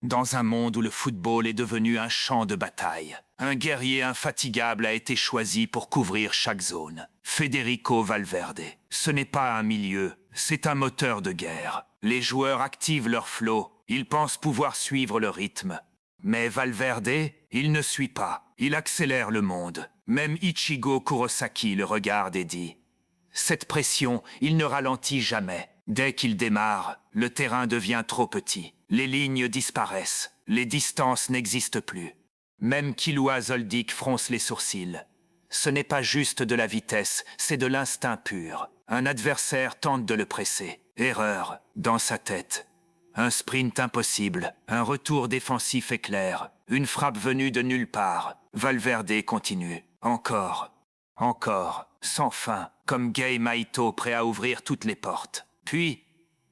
Dans un monde où le football est devenu un champ de bataille, un guerrier infatigable a été choisi pour couvrir chaque zone. Federico Valverde. Ce n'est pas un milieu, c'est un moteur de guerre. Les joueurs activent leur flow, ils pensent pouvoir suivre le rythme. Mais Valverde, il ne suit pas, il accélère le monde. Même Ichigo Kurosaki le regarde et dit « Cette pression, il ne ralentit jamais. Dès qu'il démarre, le terrain devient trop petit. Les lignes disparaissent, les distances n'existent plus. » Même Kilua Zoldyck fronce les sourcils. Ce n'est pas juste de la vitesse, c'est de l'instinct pur. Un adversaire tente de le presser. Erreur, dans sa tête. Un sprint impossible, un retour défensif éclair, une frappe venue de nulle part. Valverde continue. Encore, sans fin, comme Gay Maito prêt à ouvrir toutes les portes. Puis,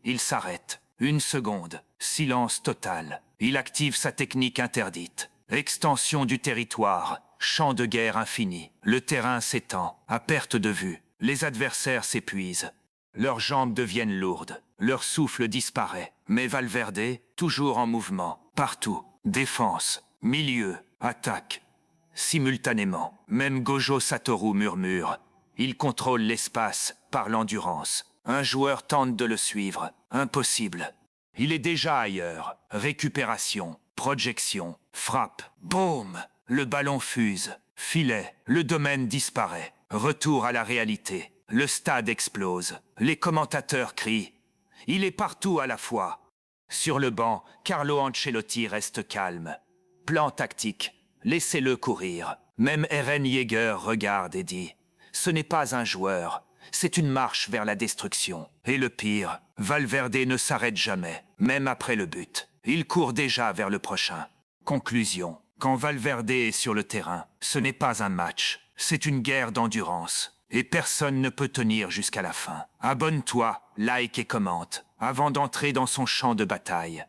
il s'arrête. Une seconde, silence total. Il active sa technique interdite. Extension du territoire, champ de guerre infini. Le terrain s'étend, à perte de vue. Les adversaires s'épuisent. Leurs jambes deviennent lourdes. Leur souffle disparaît. Mais Valverde, toujours en mouvement, partout. Défense, milieu, attaque. Simultanément, même Gojo Satoru murmure. Il contrôle l'espace par l'endurance. Un joueur tente de le suivre. Impossible. Il est déjà ailleurs. Récupération, projection, frappe. Boum! Le ballon fuse. Filet. Le domaine disparaît. Retour à la réalité. Le stade explose. Les commentateurs crient. Il est partout à la fois. Sur le banc, Carlo Ancelotti reste calme. Plan tactique. Laissez-le courir. Même Eren Yeager regarde et dit « Ce n'est pas un joueur, c'est une marche vers la destruction. » Et le pire, Valverde ne s'arrête jamais, même après le but. Il court déjà vers le prochain. Conclusion. Quand Valverde est sur le terrain, ce n'est pas un match, c'est une guerre d'endurance. Et personne ne peut tenir jusqu'à la fin. Abonne-toi, like et commente, avant d'entrer dans son champ de bataille.